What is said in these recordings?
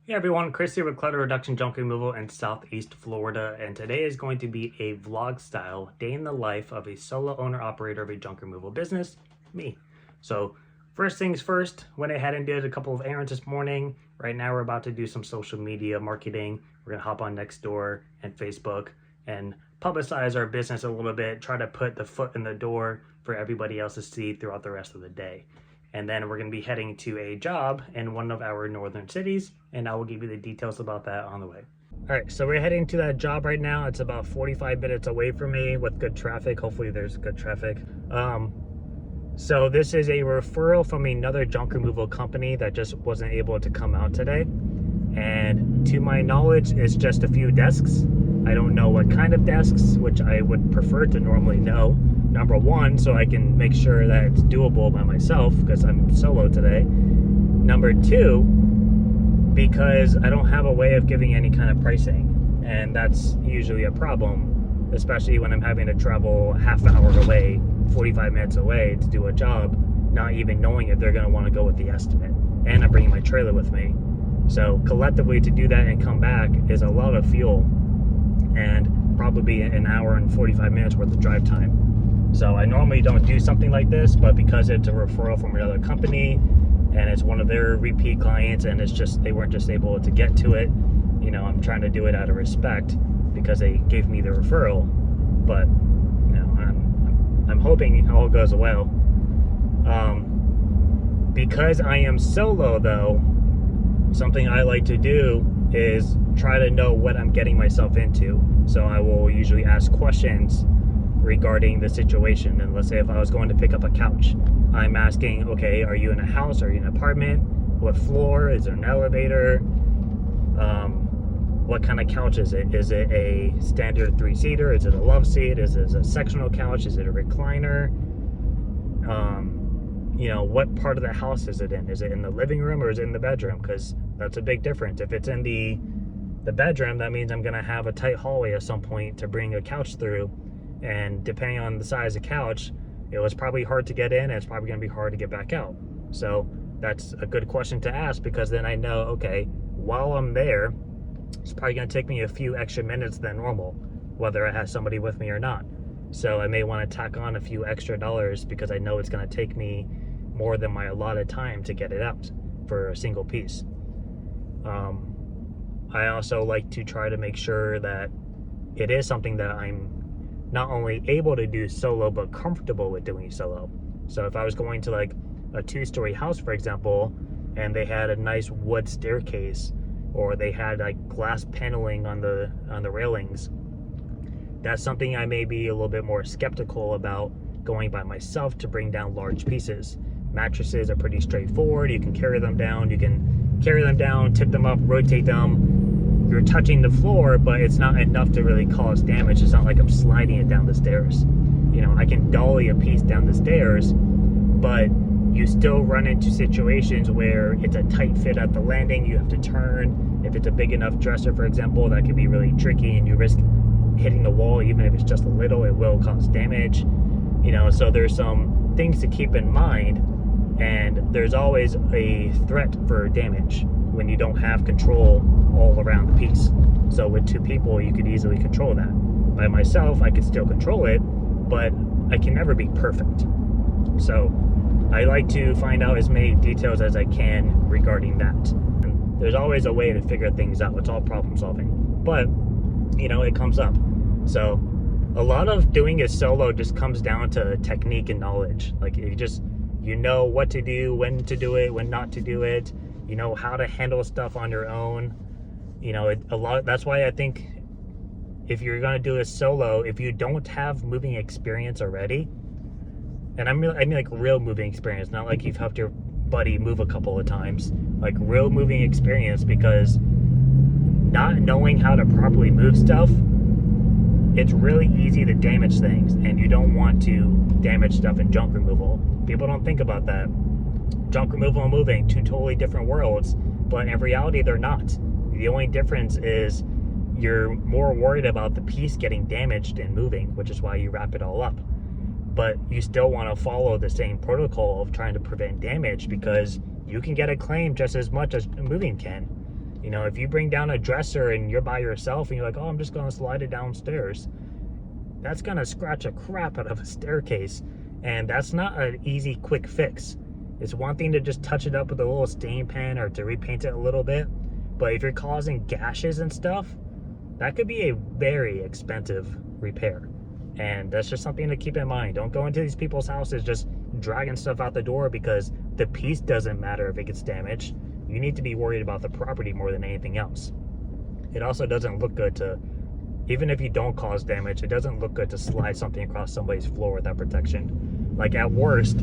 Hey everyone, Chris here with Clutter Reduction Junk Removal in Southeast Florida, and today is going to be a vlog style day in the life of a solo owner operator of a junk removal business, me. So first things first, went ahead and did a couple of errands this morning. Right now we're about to do some social media marketing. We're gonna hop on Nextdoor and Facebook and publicize our business a little bit, try to put the foot in the door for everybody else to see throughout the rest of the day. And then we're going to be heading to a job in one of our northern cities, and I will give you the details about that on the way. All right, so we're heading to that job right now. It's about 45 minutes away from me with good traffic. Hopefully there's good traffic. So this is a referral from another junk removal company that just wasn't able to come out today. And to my knowledge, it's just a few desks. I don't know what kind of desks, which I would prefer to normally know. Number one, so I can make sure that it's doable by myself because I'm solo today. Number two, because I don't have a way of giving any kind of pricing. And that's usually a problem, especially when I'm having to travel half an hour away, 45 minutes away to do a job, not even knowing if they're going to want to go with the estimate. And I'm bringing my trailer with me. So collectively to do that and come back is a lot of fuel and probably an hour and 45 minutes worth of drive time. So I normally don't do something like this, but because it's a referral from another company and it's one of their repeat clients and it's just, they weren't just able to get to it, you know, I'm trying to do it out of respect because they gave me the referral. But, you know, I'm hoping all goes well. Because I am solo though, something I like to do is try to know what I'm getting myself into. So I will usually ask questions regarding the situation. And let's say if I was going to pick up a couch, I'm asking, okay, are you in a house? Are you in an apartment? What floor? Is there an elevator? What kind of couch is it? Is it a standard 3-seater? Is it a love seat? Is it a sectional couch? Is it a recliner? You know, what part of the house is it in? Is it in the living room or is it in the bedroom? Because that's a big difference. If it's in the bedroom, that means I'm gonna have a tight hallway at some point to bring a couch through. And depending on the size of couch, it was probably hard to get in and it's probably gonna be hard to get back out. So that's a good question to ask because then I know, okay, while I'm there, it's probably gonna take me a few extra minutes than normal, whether I have somebody with me or not. So I may wanna tack on a few extra dollars because I know it's gonna take me more than my allotted time to get it out for a single piece. I also like to try to make sure that it is something that I'm not only able to do solo, but comfortable with doing solo. So if I was going to like a 2-story house, for example, and they had a nice wood staircase, or they had like glass paneling on the railings, that's something I may be a little bit more skeptical about going by myself to bring down large pieces. Mattresses are pretty straightforward. You can carry them down, tip them up, rotate them. You're touching the floor, but it's not enough to really cause damage. It's not like I'm sliding it down the stairs. You know, I can dolly a piece down the stairs, but you still run into situations where it's a tight fit at the landing. You have to turn. If it's a big enough dresser, for example, that could be really tricky and you risk hitting the wall. Even if it's just a little, it will cause damage. You know, so there's some things to keep in mind, and there's always a threat for damage when you don't have control all around the piece. So with 2 people, you could easily control that. By myself, I could still control it, but I can never be perfect. So I like to find out as many details as I can regarding that. And there's always a way to figure things out. It's all problem solving, but you know, it comes up. So a lot of doing it solo just comes down to technique and knowledge. Like you know what to do, when to do it, when not to do it. You know how to handle stuff on your own. You know, that's why I think if you're gonna do a solo, if you don't have moving experience already, and I mean like real moving experience, not like you've helped your buddy move a couple of times, like real moving experience, because not knowing how to properly move stuff, it's really easy to damage things, and you don't want to damage stuff in junk removal. People don't think about that. Junk removal and moving, 2 totally different worlds, but in reality they're not. The only difference is you're more worried about the piece getting damaged and moving, which is why you wrap it all up. But you still want to follow the same protocol of trying to prevent damage, because you can get a claim just as much as moving can. You know, if you bring down a dresser and you're by yourself and you're like, oh, I'm just gonna slide it downstairs, that's gonna scratch a crap out of a staircase. And that's not an easy, quick fix. It's one thing to just touch it up with a little stain pen or to repaint it a little bit, but if you're causing gashes and stuff, that could be a very expensive repair. And that's just something to keep in mind. Don't go into these people's houses just dragging stuff out the door because the piece doesn't matter if it gets damaged. You need to be worried about the property more than anything else. It also doesn't look good to, even if you don't cause damage, it doesn't look good to slide something across somebody's floor without protection. Like at worst,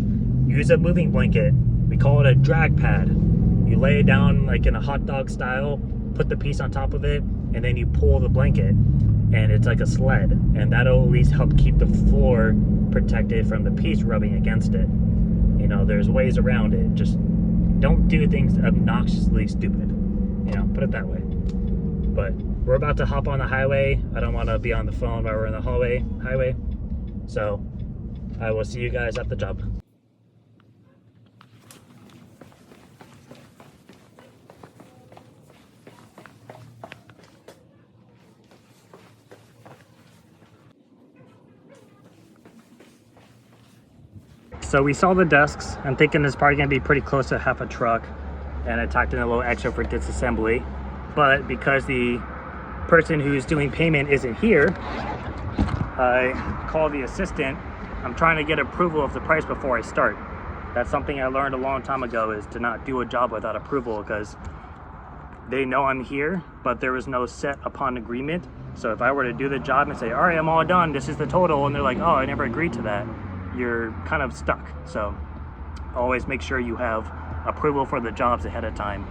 use a moving blanket. We call it a drag pad. You lay it down like in a hot dog style, put the piece on top of it, and then you pull the blanket, and it's like a sled, and that'll at least help keep the floor protected from the piece rubbing against it. You know, there's ways around it. Just don't do things obnoxiously stupid. You know, put it that way. But we're about to hop on the highway. I don't want to be on the phone while we're in the highway. So I will see you guys at the job. So we saw the desks. I'm thinking it's probably gonna be pretty close to half a truck, and I tacked in a little extra for disassembly. But because the person who's doing payment isn't here, I called the assistant. I'm trying to get approval of the price before I start. That's something I learned a long time ago, is to not do a job without approval, because they know I'm here, but there was no set upon agreement. So if I were to do the job and say, all right, I'm all done, this is the total, and they're like, oh, I never agreed to that, you're kind of stuck. So always make sure you have approval for the jobs ahead of time.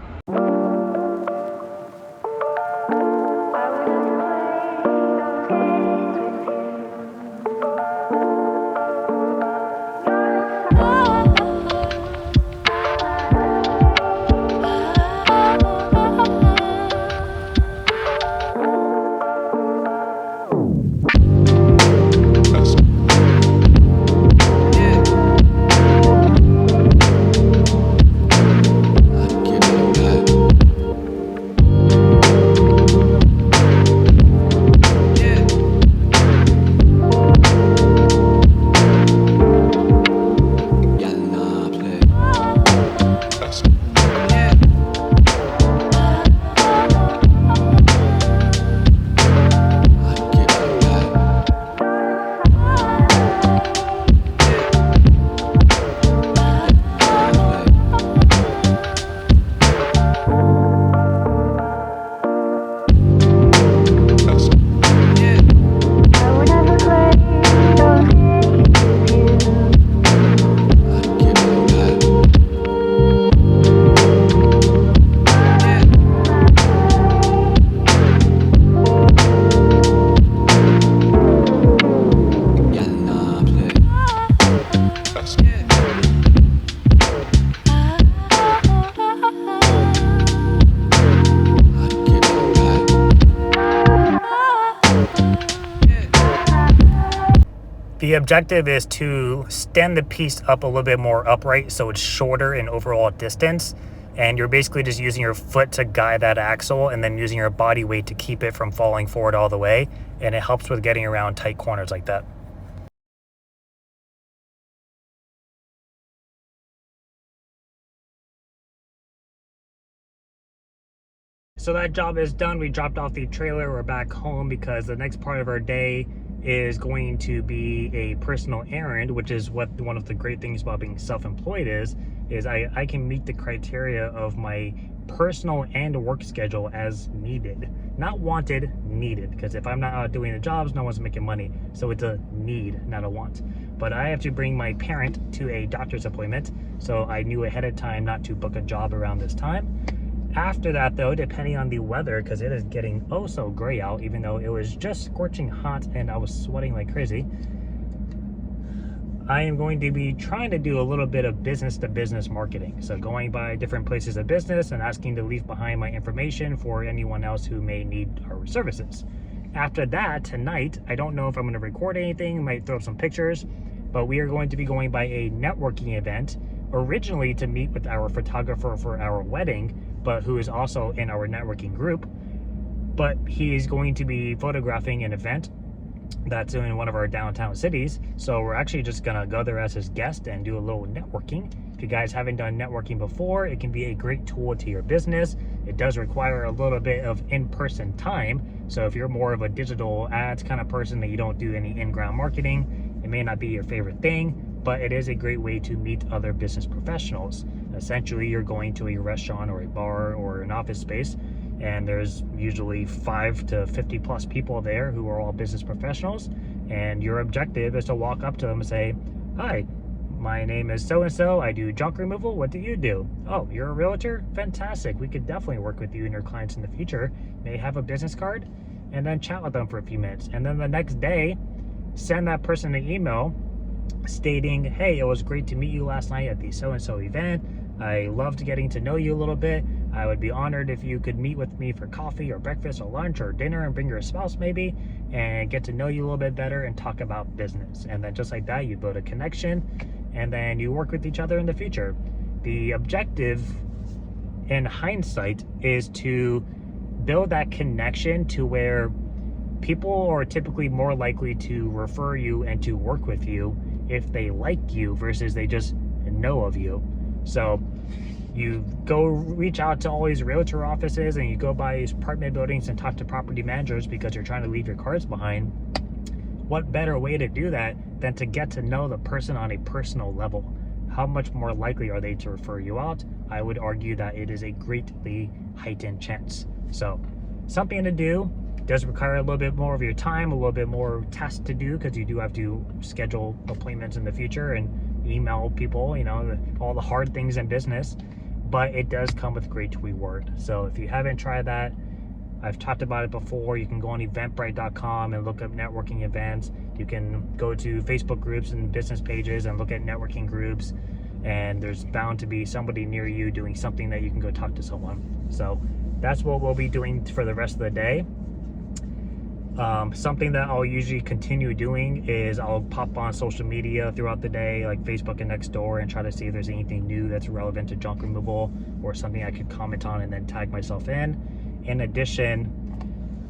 The objective is to stand the piece up a little bit more upright so it's shorter in overall distance, and you're basically just using your foot to guide that axle and then using your body weight to keep it from falling forward all the way, and it helps with getting around tight corners like that. So that job is done. We dropped off the trailer. We're back home because the next part of our day is going to be a personal errand, which is what one of the great things about being self-employed is I can meet the criteria of my personal and work schedule as needed. Not wanted, needed, because if I'm not out doing the jobs, no one's making money. So it's a need, not a want. But I have to bring my parent to a doctor's appointment, so I knew ahead of time not to book a job around this time. After that though, depending on the weather, because it is getting oh so gray out, even though it was just scorching hot and I was sweating like crazy, I am going to be trying to do a little bit of business to business marketing. So going by different places of business and asking to leave behind my information for anyone else who may need our services. After that, tonight, I don't know if I'm going to record anything, might throw up some pictures, but we are going to be going by a networking event, originally to meet with our photographer for our wedding, but who is also in our networking group. But he's going to be photographing an event that's in one of our downtown cities. So we're actually just gonna go there as his guest and do a little networking. If you guys haven't done networking before, it can be a great tool to your business. It does require a little bit of in-person time. So if you're more of a digital ads kind of person that you don't do any in-ground marketing, it may not be your favorite thing, but it is a great way to meet other business professionals. Essentially, you're going to a restaurant or a bar or an office space, and there's usually 5 to 50 plus people there who are all business professionals, and your objective is to walk up to them and say, "Hi, my name is so-and-so, I do junk removal, what do you do? Oh, you're a realtor? Fantastic, we could definitely work with you and your clients in the future. May I have a business card?" And then chat with them for a few minutes, and then the next day send that person an email stating, "Hey, it was great to meet you last night at the so-and-so event. I loved getting to know you a little bit. I would be honored if you could meet with me for coffee or breakfast or lunch or dinner and bring your spouse maybe and get to know you a little bit better and talk about business." And then just like that, you build a connection and then you work with each other in the future. The objective in hindsight is to build that connection to where people are typically more likely to refer you and to work with you if they like you versus they just know of you. So you go reach out to all these realtor offices and you go by these apartment buildings and talk to property managers because you're trying to leave your cards behind. What better way to do that than to get to know the person on a personal level? How much more likely are they to refer you out? I would argue that it is a greatly heightened chance. So something to do. Does require a little bit more of your time, a little bit more tasks to do, because you do have to schedule appointments in the future and email people, all the hard things in business, but it does come with great reward. So if you haven't tried that, I've talked about it before. You can go on eventbrite.com and look up networking events. You can go to Facebook groups and business pages and look at networking groups, and there's bound to be somebody near you doing something that you can go talk to someone. So that's what we'll be doing for the rest of the day. Something that I'll usually continue doing is I'll pop on social media throughout the day, like Facebook and Nextdoor, and try to see if there's anything new that's relevant to junk removal or something I could comment on and then tag myself in. In addition,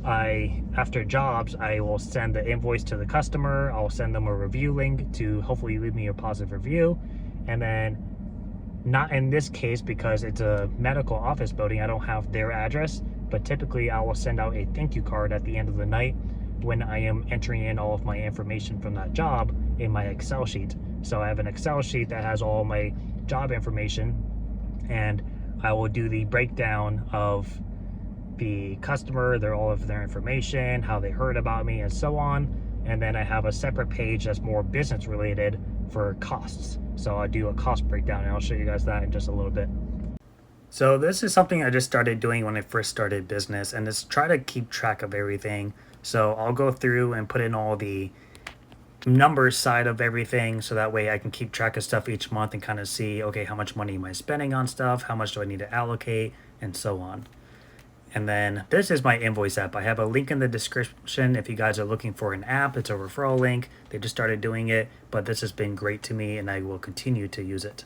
after jobs, I will send the invoice to the customer. I'll send them a review link to hopefully leave me a positive review. And then, not in this case because it's a medical office building, I don't have their address, but typically I will send out a thank you card at the end of the night when I am entering in all of my information from that job in my Excel sheet. So I have an Excel sheet that has all my job information, and I will do the breakdown of the customer, all of their information, how they heard about me, and so on. And then I have a separate page that's more business related for costs. So I'll do a cost breakdown, and I'll show you guys that in just a little bit. So this is something I just started doing when I first started business, and it's try to keep track of everything. So I'll go through and put in all the numbers side of everything, so that way I can keep track of stuff each month and kind of see, okay, how much money am I spending on stuff? How much do I need to allocate? And so on. And then this is my invoice app. I have a link in the description if you guys are looking for an app. It's a referral link. They just started doing it, but this has been great to me and I will continue to use it.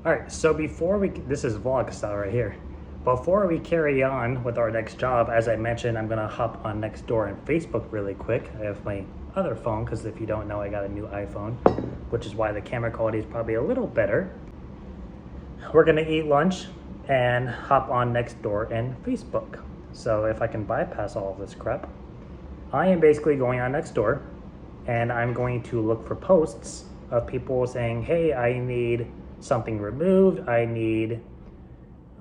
All right, so this is vlog style right here. Before we carry on with our next job, as I mentioned, I'm gonna hop on Nextdoor and Facebook really quick. I have my other phone, because if you don't know, I got a new iPhone, which is why the camera quality is probably a little better. We're gonna eat lunch and hop on Nextdoor and Facebook. So if I can bypass all of this crap, I am basically going on Nextdoor and I'm going to look for posts of people saying, hey, I need something removed, I need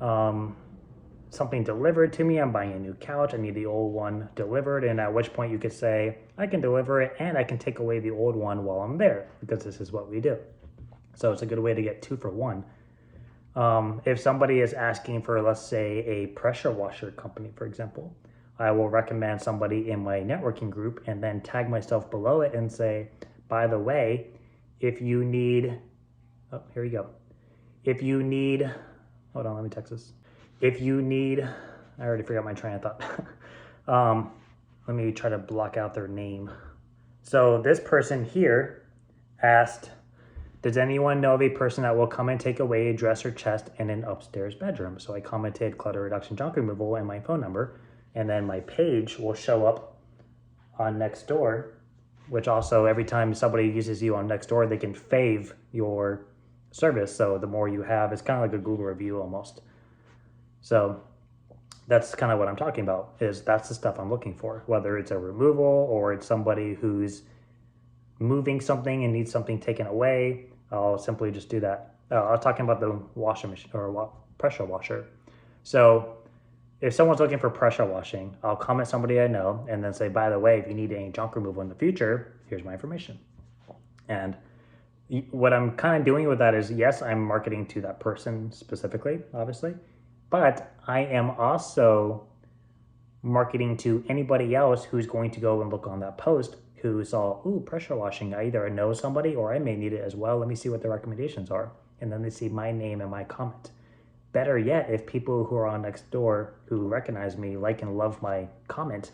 something delivered to me, I'm buying a new couch, I need the old one delivered, and at which point you could say, I can deliver it and I can take away the old one while I'm there, because this is what we do. So it's a good way to get 2 for 1. If somebody is asking for, let's say, a pressure washer company, for example, I will recommend somebody in my networking group and then tag myself below it and say, by the way, if you need, oh, here we go. If you need, hold on, let me text this. If you need, I already forgot my train of thought. Let me try to block out their name. So this person here asked Does anyone know of a person that will come and take away a dresser chest in an upstairs bedroom? So I commented clutter reduction, junk removal, and my phone number, and then my page will show up on Nextdoor, which also every time somebody uses you on Nextdoor, they can fave your service. So the more you have, it's kind of like a Google review almost. So that's kind of what I'm talking about, is that's the stuff I'm looking for, whether it's a removal or it's somebody who's moving something and needs something taken away. I'll simply just do that. I was talking about the washing machine or pressure washer. So if someone's looking for pressure washing, I'll comment somebody I know and then say, by the way, if you need any junk removal in the future, here's my information. And what I'm kind of doing with that is, yes, I'm marketing to that person specifically, obviously, but I am also marketing to anybody else who's going to go and look on that post who saw, ooh, pressure washing. I either know somebody or I may need it as well. Let me see what the recommendations are. And then they see my name and my comment. Better yet, if people who are on Nextdoor who recognize me, like and love my comment,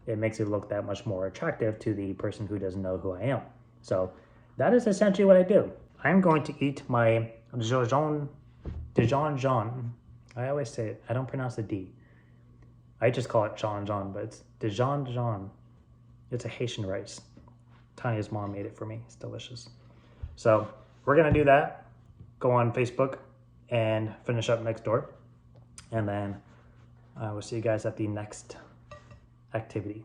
it makes it look that much more attractive to the person who doesn't know who I am. So that is essentially what I do. I'm going to eat my Dijon. I always say it. I don't pronounce the D. I just call it John, but it's Dijon. It's a Haitian rice. Tanya's mom made it for me. It's delicious. So we're going to do that. Go on Facebook and finish up Nextdoor. And then I will see you guys at the next activity.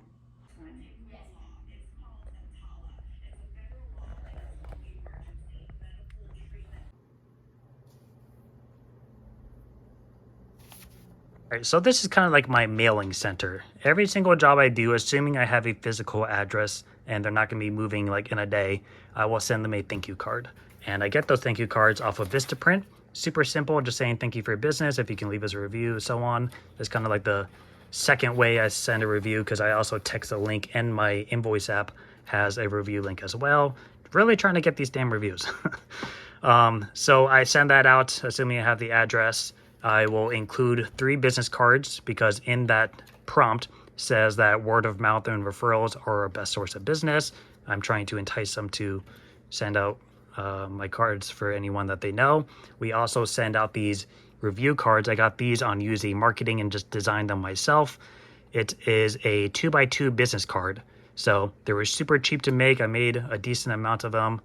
All right, so this is kind of like my mailing center. Every single job I do, assuming I have a physical address and they're not going to be moving like in a day, I will send them a thank you card. And I get those thank you cards off of Vistaprint. Super simple, just saying thank you for your business, if you can leave us a review, so on. It's kind of like the second way I send a review, because I also text a link, and my Invoice app has a review link as well. Really trying to get these damn reviews. So I send that out, assuming I have the address. I will include 3 business cards, because in that prompt says that word of mouth and referrals are our best source of business. I'm trying to entice them to send out my cards for anyone that they know. We also send out these review cards. I got these on Using Marketing and just designed them myself. It is a 2x2 business card. So they were super cheap to make. I made a decent amount of them,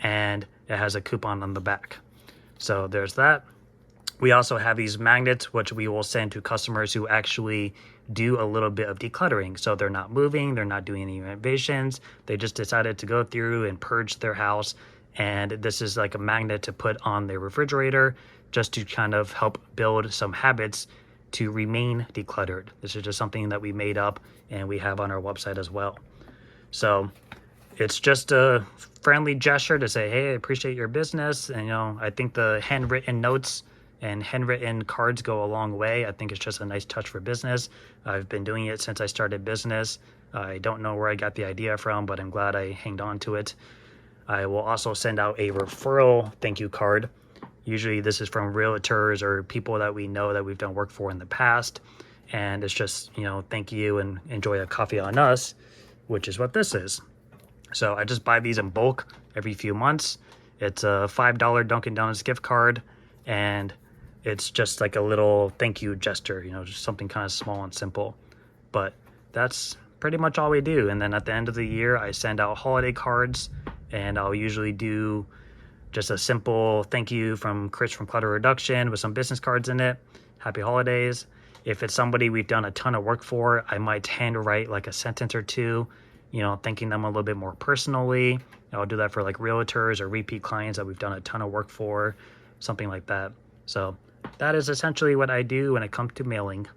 and it has a coupon on the back. So there's that. We also have these magnets, which we will send to customers who actually do a little bit of decluttering. So they're not moving, they're not doing any renovations. They just decided to go through and purge their house. And this is like a magnet to put on their refrigerator, just to kind of help build some habits to remain decluttered. This is just something that we made up and we have on our website as well. So it's just a friendly gesture to say, hey, I appreciate your business. And, I think the handwritten notes and handwritten cards go a long way. I think it's just a nice touch for business. I've been doing it since I started business. I don't know where I got the idea from, but I'm glad I hanged on to it. I will also send out a referral thank you card. Usually this is from realtors or people that we know that we've done work for in the past. And it's just, thank you and enjoy a coffee on us, which is what this is. So I just buy these in bulk every few months. It's a $5 Dunkin' Donuts gift card, and it's just like a little thank you gesture, just something kind of small and simple. But that's pretty much all we do. And then at the end of the year, I send out holiday cards, and I'll usually do just a simple thank you from Chris from Clutter Reduction with some business cards in it. Happy holidays. If it's somebody we've done a ton of work for, I might handwrite like a sentence or two, thanking them a little bit more personally. I'll do that for like realtors or repeat clients that we've done a ton of work for, something like that. So that is essentially what I do when it comes to mailing.